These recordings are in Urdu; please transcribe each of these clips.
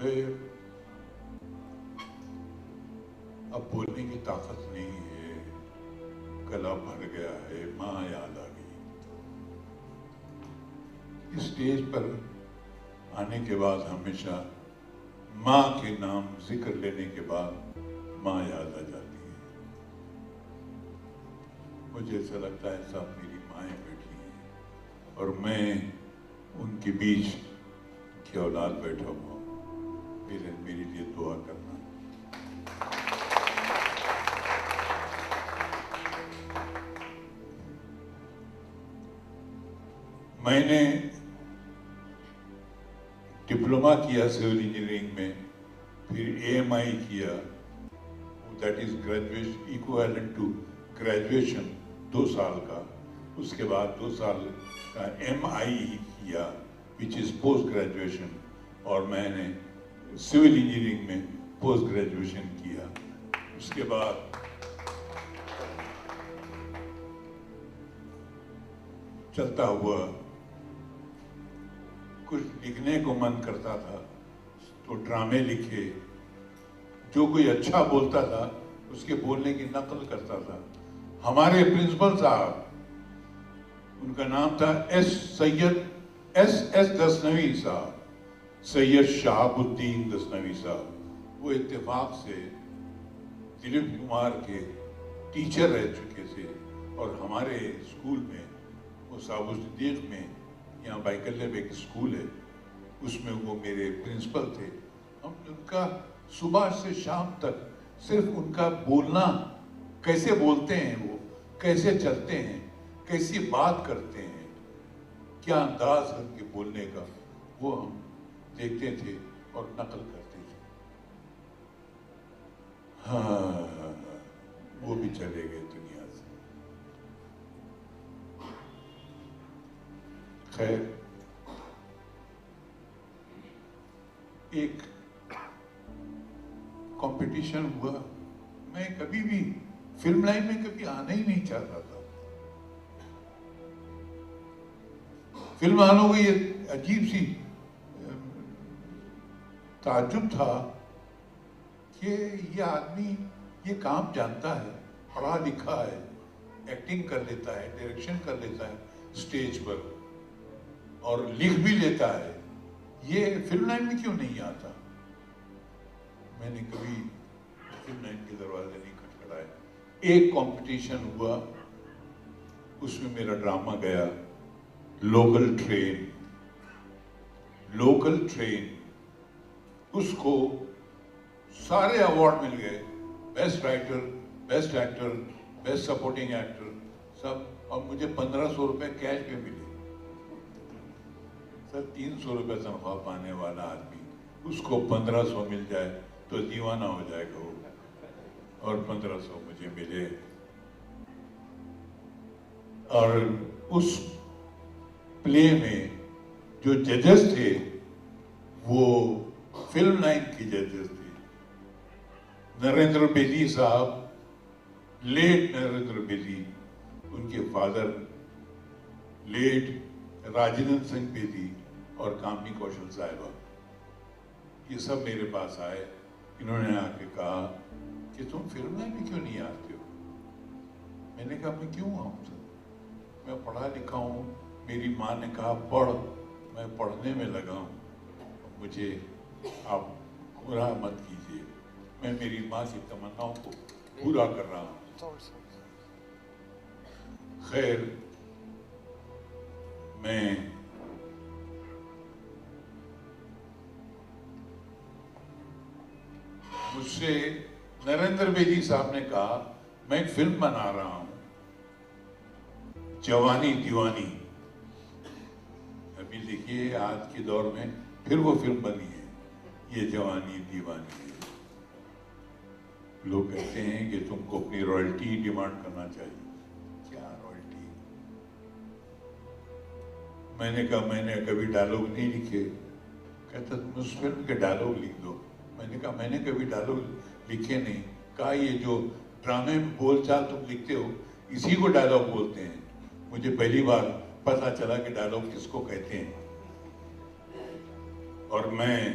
خیر اب بولنے کی طاقت نہیں ہے، گلا بھر گیا ہے، ماں یاد آ گئی۔ اسٹیج پر آنے کے بعد ہمیشہ ماں کے نام ذکر لینے کے بعد ماں یاد آ جاتی ہے۔ مجھے ایسا لگتا ہے سب میری مائیں بیٹھی ہیں اور میں ان کے بیچ کی اولاد بیٹھا ہوا ہوں۔ میری لیے دعا کرنا۔ میں نے ڈپلوما کیا سول انجینئرنگ میں، پھر AMI کیا، that is graduation equivalent to graduation 2 سال کا۔ اس کے بعد 2 سال کا MI کیا وچ از پوسٹ گریجویشن، اور میں نے سول انجینئرنگ میں پوسٹ گریجویشن کیا۔ اس کے بعد چلتا ہوا کچھ لکھنے کو من کرتا تھا تو ڈرامے لکھے، جو کوئی اچھا بولتا تھا اس کے بولنے کی نقل کرتا تھا۔ ہمارے پرنسپل صاحب، ان کا نام تھا سید ایس دسنوی صاحب، سید شہاب الدین دسنوی صاحب، وہ اتفاق سے دلیپ کمار کے ٹیچر رہ چکے تھے، اور ہمارے اسکول میں وہ صاحب الصدیق میں، یہاں بائکلے میں ایک اسکول ہے، اس میں وہ میرے پرنسپل تھے۔ ہم ان کا صبح سے شام تک صرف ان کا بولنا، کیسے بولتے ہیں وہ، کیسے چلتے ہیں، کیسی بات کرتے ہیں، کیا انداز ہے ان کے بولنے کا، وہ ہم دیکھتے تھے اور نقل کرتے تھے۔ ہاں، وہ بھی چلے گئے دنیا سے۔ خیر، ایک کمپٹیشن ہوا، میں کبھی بھی فلم لائن میں کبھی آنا ہی نہیں چاہتا تھا۔ فلم والوں کو یہ عجیب سی تعجب تھا کہ یہ آدمی یہ کام جانتا ہے، پڑھا لکھا ہے، ایکٹنگ کر لیتا ہے، ڈائریکشن کر لیتا ہے اسٹیج پر، اور لکھ بھی لیتا ہے، یہ فلم لائن میں کیوں نہیں آتا؟ میں نے کبھی فلم لائن کے دروازے نہیں کھٹکھڑائے۔ ایک کمپٹیشن ہوا، اس میں میرا ڈرامہ گیا، لوکل ٹرین۔ اس کو سارے ایوارڈ مل گئے، best writer, best actor, best supporting actor, سب، اور مجھے 1500 روپے کیش پہ ملے۔ سر 300 روپے تنخواہ پانے والا آدمی، اس کو 1500 مل جائے تو دیوانہ ہو جائے گا وہ، اور 1500 مجھے ملے۔ اور اس پلے میں جو ججز تھے وہ فلم لائن کی ججز تھے۔ نریندر بیدی صاحب، لیٹ نریندر بیدی، ان کے فادر لیٹ راجندر سنگھ بیدی، اور کامنی کوشل صاحبہ، یہ سب میرے پاس آئے۔ انہوں نے آ کے کہا کہ تم فلم لائن میں کیوں نہیں آتے ہو؟ میں نے کہا میں کیوں آؤں سر، میں پڑھا لکھا ہوں، میری ماں نے کہا پڑھ، میں پڑھنے میں لگا ہوں، مجھے آپ گمراہ مت کیجیے، میں میری ماں کی تمناؤں کو پورا کر رہا ہوں۔ خیر، میں مجھ سے نریندر بیدی صاحب نے کہا میں ایک فلم بنا رہا ہوں، جوانی دیوانی۔ ابھی دیکھیے آج کے دور میں پھر وہ فلم بنی ہے، یہ جوانی دیوانی ہے۔ لوگ کہتے ہیں کہ تم کو اپنی رائلٹی ڈیمانڈ کرنا چاہیے۔ کیا رائلٹی؟ میں نے کہا میں نے کبھی ڈائلاگ نہیں لکھے۔ کہتا تم اس فلم کے ڈائلاگ لکھ دو۔ میں نے کہا میں نے کبھی ڈائلاگ لکھے نہیں۔ کہا یہ جو ڈرامے میں بول چال تم لکھتے ہو اسی کو ڈائلاگ بولتے ہیں۔ مجھے پہلی بار پتا چلا کہ ڈائلاگ کس کو کہتے ہیں، اور میں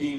3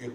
1